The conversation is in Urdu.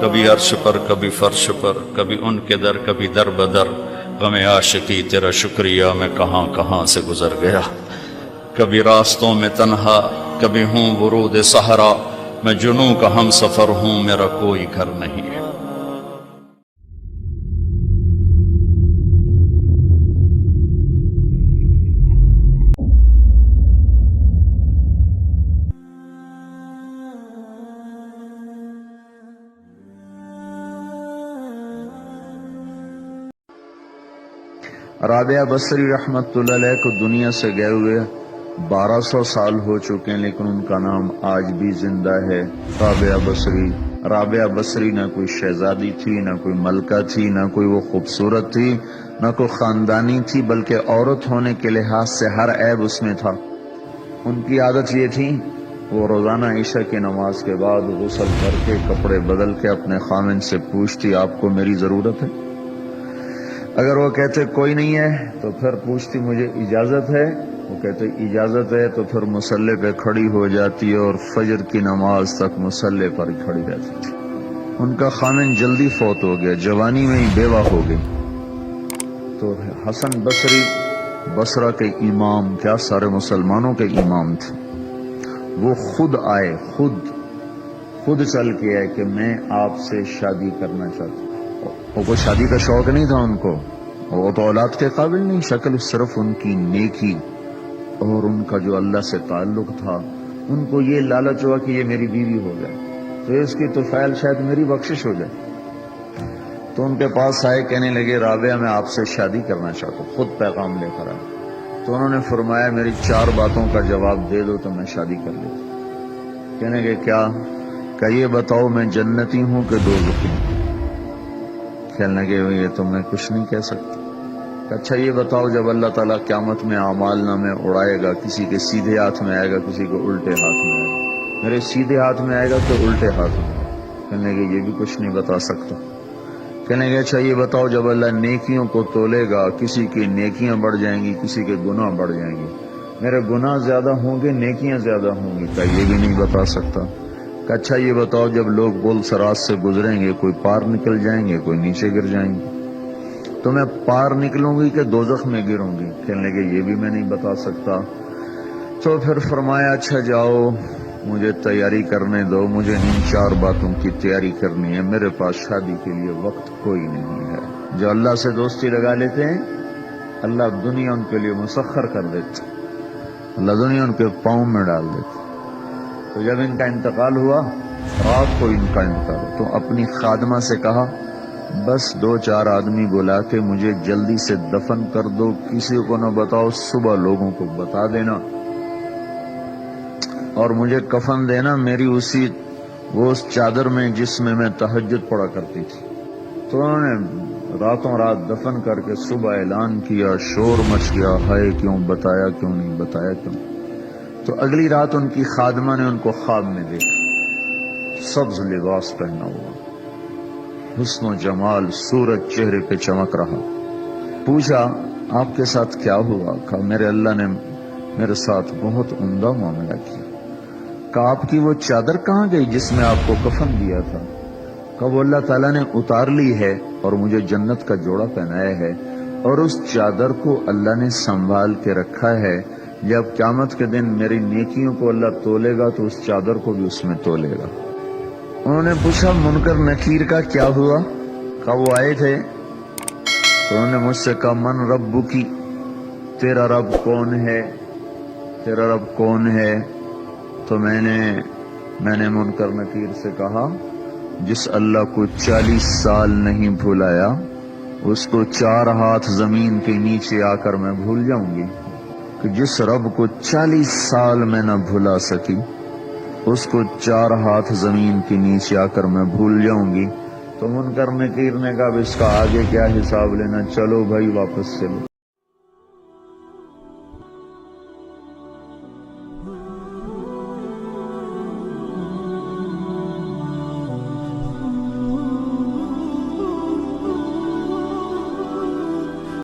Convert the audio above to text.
کبھی عرش پر کبھی فرش پر، کبھی ان کے در کبھی در بدر، غم عاشقی تیرا شکریہ میں کہاں کہاں سے گزر گیا۔ کبھی راستوں میں تنہا، کبھی ہوں ورود صحرا، میں جنوں کا ہم سفر ہوں، میرا کوئی گھر نہیں ہے۔ رابعہ بصری رحمت اللہ علیہ کو دنیا سے گئے ہوئے 1200 سال ہو چکے ہیں، لیکن ان کا نام آج بھی زندہ ہے، رابعہ بصری۔ رابعہ بصری نہ کوئی شہزادی تھی، نہ کوئی ملکہ تھی، نہ کوئی وہ خوبصورت تھی، نہ کوئی خاندانی تھی، بلکہ عورت ہونے کے لحاظ سے ہر عیب اس میں تھا۔ ان کی عادت یہ تھی، وہ روزانہ عشاء کی نماز کے بعد غسل کر کے کپڑے بدل کے اپنے خامن سے پوچھتی، آپ کو میری ضرورت ہے؟ اگر وہ کہتے کوئی نہیں ہے تو پھر پوچھتی مجھے اجازت ہے؟ وہ کہتے اجازت ہے تو پھر مصلے پہ کھڑی ہو جاتی اور فجر کی نماز تک مصلے پر کھڑی رہتی تھی۔ ان کا خامن جلدی فوت ہو گیا، جوانی میں ہی بیوہ ہو گئی۔ تو حسن بصری بصرہ کے امام، کیا سارے مسلمانوں کے امام تھے، وہ خود آئے، خود چل کے آئے کہ میں آپ سے شادی کرنا چاہتا ہوں۔ وہ کوئی شادی کا شوق نہیں تھا ان کو، وہ تو اولاد کے قابل نہیں، شکل صرف ان کی نیکی اور ان کا جو اللہ سے تعلق تھا۔ ان کو یہ لالچ ہوا کہ یہ میری بیوی ہو جائے تو اس کی طفیل شاید میری بخشش ہو جائے۔ تو ان کے پاس آئے، کہنے لگے رابعہ میں آپ سے شادی کرنا چاہتا ہوں، خود پیغام لے کر آئے۔ تو انہوں نے فرمایا میری 4 باتوں کا جواب دے دو تو میں شادی کر لیتا۔ کہنے لگے کیا؟ کہ یہ بتاؤ میں جنتی ہوں کہ دوزخی ہوں؟ کہنے لگے یہ تو میں کچھ نہیں کہہ سکتا۔ اچھا یہ بتاؤ جب اللہ تعالیٰ قیامت میں اعمال نامے اڑائے گا، کسی کے سیدھے ہاتھ میں آئے گا، کسی کو الٹے ہاتھ میں آئے گا، میرے سیدھے ہاتھ میں آئے گا تو الٹے ہاتھ میں؟ کہنے لگے یہ بھی کچھ نہیں بتا سکتا۔ کہنے لگے اچھا یہ بتاؤ جب اللہ نیکیوں کو تولے گا، کسی کی نیکیاں بڑھ جائیں گی، کسی کے گناہ بڑھ جائیں گے، میرے گناہ زیادہ ہوں گے نیکیاں زیادہ ہوں گی؟ کہ یہ بھی نہیں بتا سکتا۔ کہ اچھا یہ بتاؤ جب لوگ بول سرات سے گزریں گے، کوئی پار نکل جائیں گے، کوئی نیچے گر جائیں گے، تو میں پار نکلوں گی کہ دوزخ میں گروں گی؟ کہنے لگے یہ بھی میں نہیں بتا سکتا۔ تو پھر فرمایا اچھا جاؤ مجھے تیاری کرنے دو، مجھے ان 4 باتوں کی تیاری کرنی ہے، میرے پاس شادی کے لیے وقت کوئی نہیں ہے۔ جو اللہ سے دوستی لگا لیتے ہیں اللہ دنیا ان کے لیے مسخر کر دیتے، اللہ دنیا ان کے پاؤں میں ڈال دیتے۔ تو جب ان کا انتقال ہوا، رات کو ان کا انتقال ہوا، تو اپنی خادمہ سے کہا بس 2-4 آدمی بلا کے مجھے جلدی سے دفن کر دو، کسی کو نہ بتاؤ، صبح لوگوں کو بتا دینا اور مجھے کفن دینا میری اس چادر میں جس میں میں تہجد پڑا کرتی تھی۔ تو انہوں نے راتوں رات دفن کر کے صبح اعلان کیا، شور مچ گیا، ہائے کیوں بتایا، کیوں نہیں بتایا، کیوں؟ تو اگلی رات ان کی خادمہ نے ان کو خواب میں دیکھا، سبز لباس پہنا ہوا، حسن و جمال، سورج چہرے پہ چمک رہا۔ پوچھا آپ کے ساتھ کیا ہوا؟ کہا میرے اللہ نے میرے ساتھ بہت عمدہ معاملہ کیا۔ کہا آپ کی وہ چادر کہاں گئی جس میں آپ کو کفن دیا تھا؟ کہا وہ اللہ تعالیٰ نے اتار لی ہے اور مجھے جنت کا جوڑا پہنایا ہے، اور اس چادر کو اللہ نے سنبھال کے رکھا ہے، جب قیامت کے دن میری نیکیوں کو اللہ تولے گا تو اس چادر کو بھی اس میں تولے گا۔ انہوں نے پوچھا منکر نکیر کا کیا ہوا؟ کہا وہ آئے تھے تو انہوں نے مجھ سے کہا من ربکی، تیرا رب کون ہے، تیرا رب کون ہے؟ تو میں نے منکر نکیر سے کہا جس اللہ کو 40 سال نہیں بھلایا اس کو 4 ہاتھ زمین کے نیچے آ کر میں بھول جاؤں گی؟ کہ جس رب کو 40 سال میں نہ بھلا سکی اس کو 4 ہاتھ زمین کے نیچے آ کر میں بھول جاؤں گی؟ تو منکر نکیر نے کہا اب اس کا آگے کیا حساب لینا، چلو بھائی واپس چلو۔